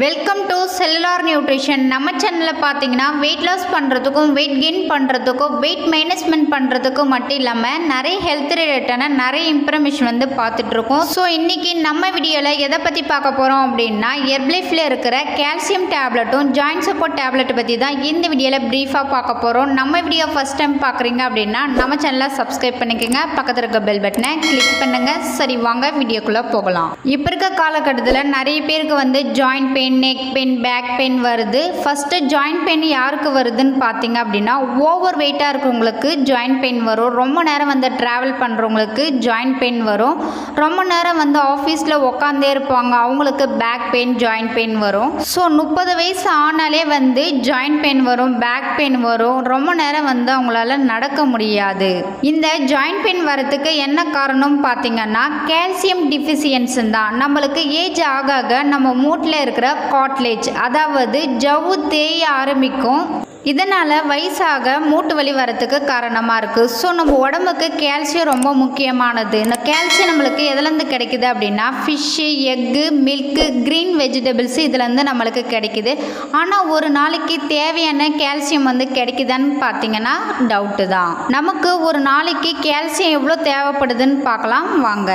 Welcome to cellular nutrition. நம்ம சேனலில் பார்த்தீங்கன்னா வெயிட் லாஸ் பண்ணுறதுக்கும் வெயிட் கெயின் பண்ணுறதுக்கும் வெயிட் மேனேஜ்மெண்ட் பண்ணுறதுக்கும் மட்டும் இல்லாமல் நிறைய ஹெல்த் ரிலேட்டடான நிறைய இன்ஃபர்மேஷன் பார்த்துட்ருக்கோம். ஸோ இன்றைக்கி நம்ம வீடியோவில் எதை பற்றி பார்க்க போகிறோம் அப்படின்னா ஹெர்பலைஃப்பில் இருக்கிற கால்சியம் டேப்லெட்டும் ஜாயின்ட் சப்போர்ட் டேப்லெட் பற்றி தான் இந்த வீடியோவில் ப்ரீஃபாக பார்க்க போகிறோம். நம்ம வீடியோ ஃபஸ்ட் டைம் பார்க்குறீங்க அப்படின்னா நம்ம சேனலை சப்ஸ்கிரைப் பண்ணிக்கோங்க, பக்கத்தில் இருக்க பெல் பட்டனை கிளிக் பண்ணுங்கள். சரி வாங்க வீடியோக்குள்ளே போகலாம். இப்போ இருக்க காலகட்டத்தில் நிறைய பேருக்கு joint pain, neck pain, back pain வருது. ஃபஸ்ட்டு ஜாயிண்ட் பெயின் யாருக்கு வருதுன்னு பார்த்தீங்க அப்படின்னா ஓவர் வெயிட்டாக இருக்கிறவங்களுக்கு ஜாயிண்ட் பெயின் வரும். ரொம்ப நேரம் ட்ராவல் பண்ணுறவங்களுக்கு ஜாயிண்ட் பெயின் வரும். ரொம்ப நேரம் ஆஃபீஸில் உட்காந்தே இருப்பாங்க, அவங்களுக்கு பேக் பெயின், ஜாயிண்ட் பெயின் வரும். ஸோ 30 வயசு ஆனாலே ஜாயிண்ட் பெயின் வரும், பேக் பெயின் வரும். ரொம்ப நேரம் அவங்களால நடக்க முடியாது. இந்த ஜாயிண்ட் பெயின் வரதுக்கு என்ன காரணம் பார்த்தீங்கன்னா கால்சியம் டிஃபிஷியன்சி தான். நம்மளுக்கு ஏஜ் ஆக ஆக நம்ம மூட்டில் இருக்கிற காட்லேஜ், அதாவது ஜவ்வு தேய ஆரம்பிக்கும். இதனால் வயசாக மூட்டு வலி வரத்துக்கு காரணமாக இருக்குது. ஸோ நம்ம உடம்புக்கு கால்சியம் ரொம்ப முக்கியமானது. இந்த கால்சியம் நம்மளுக்கு எதுலேருந்து கிடைக்குது அப்படின்னா fish, egg, milk, green vegetables இதுலேருந்து நம்மளுக்கு கிடைக்குது. ஆனால் ஒரு நாளைக்கு தேவையான கால்சியம் கிடைக்குதான்னு பார்த்தீங்கன்னா டவுட்டு தான். நமக்கு ஒரு நாளைக்கு கால்சியம் எவ்வளோ தேவைப்படுதுன்னு பார்க்கலாம் வாங்க.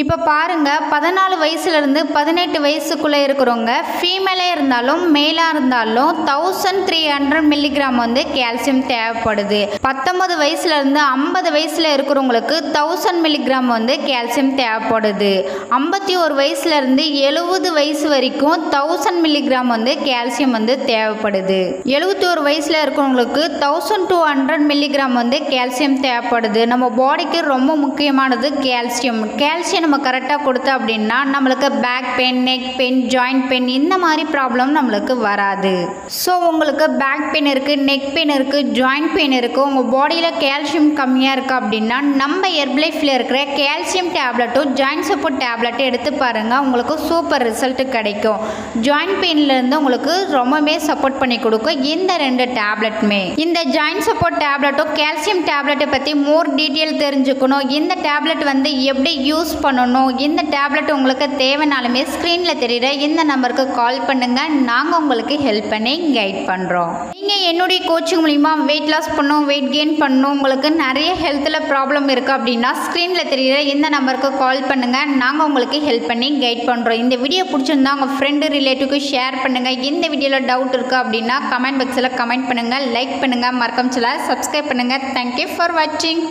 இப்போ பாருங்கள், 14 வயசுலேருந்து 18 வயசுக்குள்ளே இருக்கிறவங்க ஃபீமேலாக இருந்தாலும் மேலாக இருந்தாலும் 1300 மில்லிகிராம் கால்சியம் தேவைப்படுது. 19 வயசுலேருந்து 50 வயசில் இருக்கிறவங்களுக்கு 1000 மில்லிகிராம் கால்சியம் தேவைப்படுது. 51 வயசுலேருந்து 70 வயசு வரைக்கும் 1000 மில்லிகிராம் கால்சியம் தேவைப்படுது. 71 வயசில் இருக்கிறவங்களுக்கு 1200 மில்லிகிராம் கால்சியம் தேவைப்படுது. நம்ம பாடிக்கு ரொம்ப முக்கியமானது கால்சியம். கால்சியம் நம்ம கரெக்டாக கொடுத்தோம் அப்படின்னா நம்மளுக்கு back pain, neck pain, joint pain இந்த மாதிரி ப்ராப்ளம் நம்மளுக்கு வராது. ஸோ உங்களுக்கு பேக் பெயின் இருக்குது, நெக் பெயின் இருக்குது, ஜாயிண்ட் பெயின் இருக்குது, உங்கள் பாடியில் கால்சியம் கம்மியாக இருக்குது அப்படின்னா நம்ம ஹெர்பலைஃப்பில் இருக்கிற கால்சியம் டேப்லெட்டும் ஜாயிண்ட் சப்போர்ட் டேப்லெட்டும் எடுத்து பாருங்கள், உங்களுக்கு சூப்பர் ரிசல்ட்டு கிடைக்கும். ஜாயிண்ட் பெயின்லேருந்து உங்களுக்கு ரொம்பவே சப்போர்ட் பண்ணி கொடுக்கும் இந்த 2 டேப்லெட்டுமே. இந்த ஜாயிண்ட் சப்போர்ட் டேப்லெட்டும் கால்சியம் டேப்லெட்டை பற்றி மோர் டீட்டெயில் தெரிஞ்சுக்கணும். இந்த டேப்லெட் எப்படி யூஸ் பண்ணணும், இந்த டேப்லெட் உங்களுக்கு தேவைனாலுமே ஸ்க்ரீனில் தெரியுற இந்த நம்பருக்கு கால் பண்ணுங்கள், நாங்கள் உங்களுக்கு ஹெல்ப் பண்ணி கைட் பண்ணுறோம். நீங்கள் என்னுடைய கோச்சிங் மூலிமா வெயிட் லாஸ் பண்ணணும், வெயிட் கெயின் பண்ணணும், உங்களுக்கு நிறைய ஹெல்த்தில் ப்ராப்ளம் இருக்குது அப்படின்னா ஸ்க்ரீனில் தெரியுற இந்த நம்பருக்கு கால் பண்ணுங்கள், நாங்கள் உங்களுக்கு ஹெல்ப் பண்ணி கைட் பண்ணுறோம். இந்த வீடியோ பிடிச்சிருந்தா உங்கள் ஃப்ரெண்டு ரிலேட்டிவ்க்கு ஷேர் பண்ணுங்கள். இந்த வீடியோவில் டவுட் இருக்குது அப்படின்னா கமெண்ட் பாக்ஸில் கமெண்ட் பண்ணுங்கள், லைக் பண்ணுங்கள், மறக்காம சப்ஸ்கிரைப் பண்ணுங்கள். தேங்க்யூ ஃபார் வாட்சிங்.